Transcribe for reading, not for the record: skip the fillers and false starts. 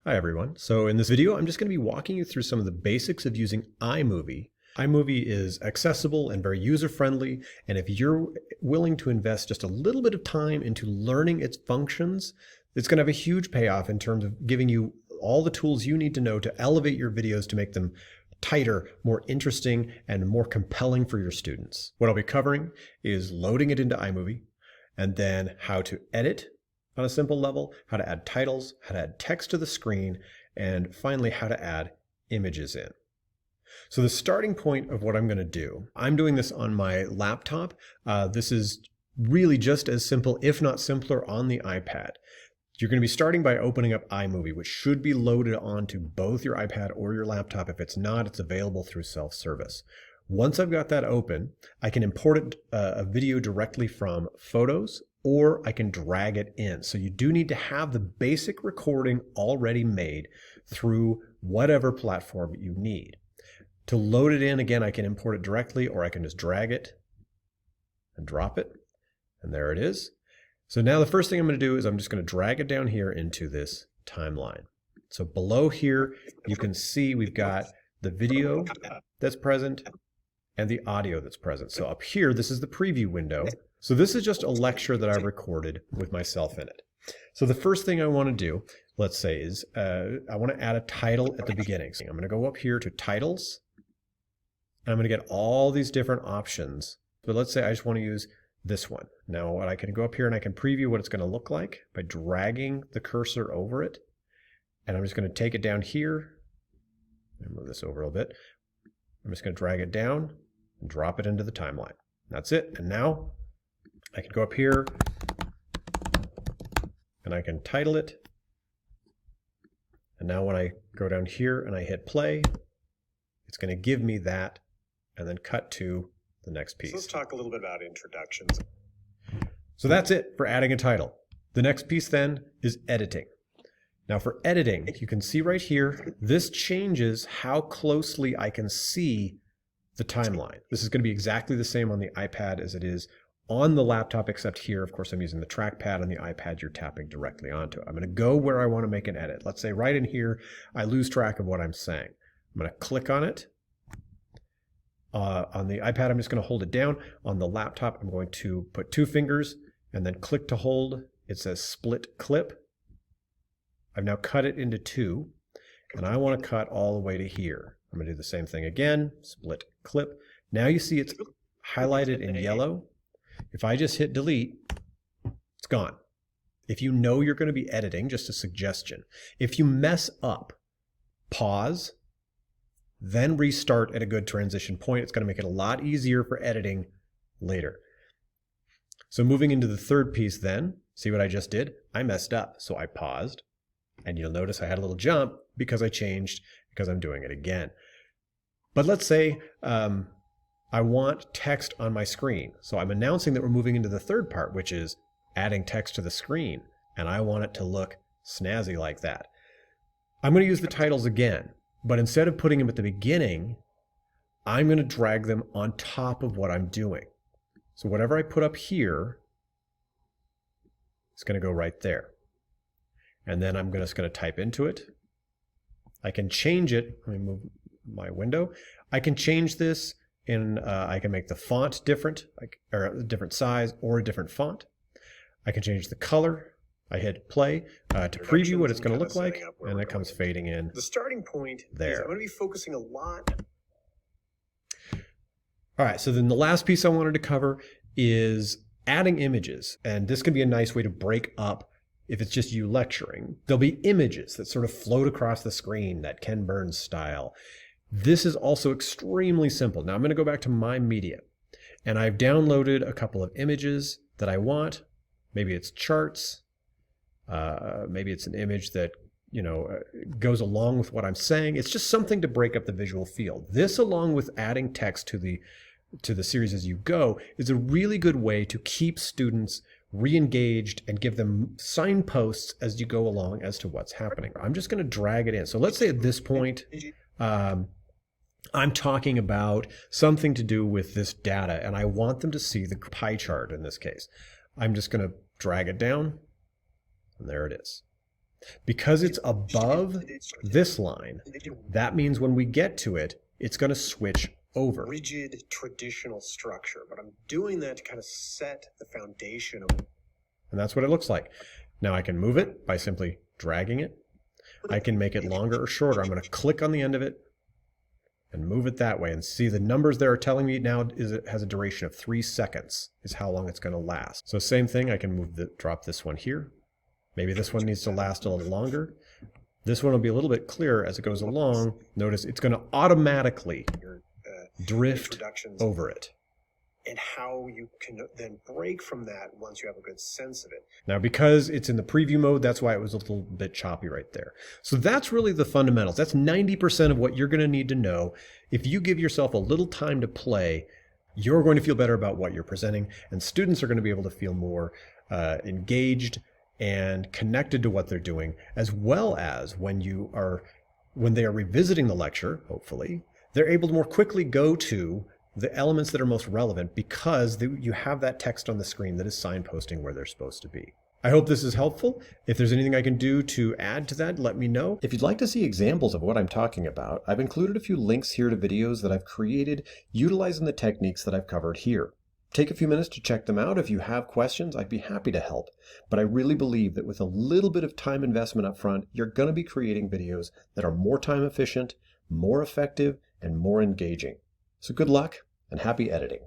Hi everyone. So in this video, I'm just going to be walking you through some of the basics of using iMovie. iMovie is accessible and very user-friendly, and if you're willing to invest just a little bit of time into learning its functions, it's going to have a huge payoff in terms of giving you all the tools you need to know to elevate your videos to make them tighter, more interesting, and more compelling for your students. What I'll be covering is loading it into iMovie, and then how to edit on a simple level, how to add titles, how to add text to the screen, and finally how to add images in. So the starting point of what I'm going to do, I'm doing this on my laptop. This is really just as simple, if not simpler, on the iPad. You're going to be starting by opening up iMovie, which should be loaded onto both your iPad or your laptop. If it's not, it's available through self-service. Once I've got that open, I can import a video directly from Photos, or I can drag it in. So you do need to have the basic recording already made through whatever platform you need. To load it in, again, I can import it directly, or I can just drag it and drop it, and there it is. So now the first thing I'm going to do is I'm just going to drag it down here into this timeline. So below here, you can see we've got the video that's present and the audio that's present. So up here, this is the preview window. So this is just a lecture that I recorded with myself in it. So the first thing I want to do, let's say, is I want to add a title at the beginning. So I'm going to go up here to titles, and I'm going to get all these different options. But let's say I just want to use this one. Now I can go up here and I can preview what it's going to look like by dragging the cursor over it. And I'm just going to take it down here and move this over a little bit. I'm just going to drag it down and drop it into the timeline. That's it. And now I can go up here and I can title it. And now when I go down here and I hit play, it's going to give me that and then cut to the next piece. So let's talk a little bit about introductions. So that's it for adding a title. The next piece then is editing. Now for editing, you can see right here, this changes how closely I can see the timeline. This is going to be exactly the same on the iPad as it is on the laptop, except here, of course, I'm using the trackpad. On the iPad, you're tapping directly onto it. I'm going to go where I want to make an edit. Let's say right in here, I lose track of what I'm saying. I'm going to click on it. On the iPad, I'm just going to hold it down. On the laptop, I'm going to put two fingers and then click to hold. It says split clip. I've now cut it into two, and I want to cut all the way to here. I'm going to do the same thing again, split clip. Now you see it's highlighted in yellow. If I just hit delete, it's gone. If you know you're going to be editing, just a suggestion. If you mess up, pause, then restart at a good transition point. It's going to make it a lot easier for editing later. So moving into the third piece then, see what I just did? I messed up, so I paused. And you'll notice I had a little jump because I changed, because I'm doing it again. But let's say I want text on my screen. So I'm announcing that we're moving into the third part, which is adding text to the screen. And I want it to look snazzy like that. I'm going to use the titles again, but instead of putting them at the beginning, I'm going to drag them on top of what I'm doing. So whatever I put up here, it's going to go right there. And then I'm just going to type into it. I can change it. Let me move my window. I can change this in, I can make the font different, or a different size or a different font. I can change the color. I hit play to preview what it's going to look like, and it comes fading in. The starting point there. Is I'm going to be focusing a lot. All right, so then the last piece I wanted to cover is adding images. And this can be a nice way to break up if it's just you lecturing. There'll be images that sort of float across the screen, that Ken Burns style. This is also extremely simple. Now I'm going to go back to my media, and I've downloaded a couple of images that I want. Maybe it's charts. Maybe it's an image that goes along with what I'm saying. It's just something to break up the visual field. This, along with adding text to the series as you go, is a really good way to keep students re-engaged and give them signposts as you go along as to what's happening. I'm just going to drag it in. So let's say at this point, I'm talking about something to do with this data, and I want them to see the pie chart in this case. I'm just going to drag it down, and there it is. Because it's above this line, that means when we get to it, it's going to switch over. Rigid traditional structure, but I'm doing that to kind of set the foundation of. And that's what it looks like. Now I can move it by simply dragging it. I can make it longer or shorter. I'm going to click on the end of it and move it that way. And see, the numbers there are telling me now is it has a duration of 3 seconds is how long it's going to last. So same thing, I can drop this one here. Maybe this one needs to last a little longer. This one will be a little bit clearer as it goes along. Notice it's going to automatically drift over it. And how you can then break from that once you have a good sense of it. Now, because it's in the preview mode, that's why it was a little bit choppy right there. So that's really the fundamentals. That's 90% of what you're going to need to know. If you give yourself a little time to play, you're going to feel better about what you're presenting, and students are going to be able to feel more engaged and connected to what they're doing, as well as when they are revisiting the lecture, hopefully, they're able to more quickly go to the elements that are most relevant because you have that text on the screen that is signposting where they're supposed to be. I hope this is helpful. If there's anything I can do to add to that, let me know. If you'd like to see examples of what I'm talking about, I've included a few links here to videos that I've created utilizing the techniques that I've covered here. Take a few minutes to check them out. If you have questions, I'd be happy to help. But I really believe that with a little bit of time investment up front, you're going to be creating videos that are more time efficient, more effective, and more engaging. So good luck and happy editing.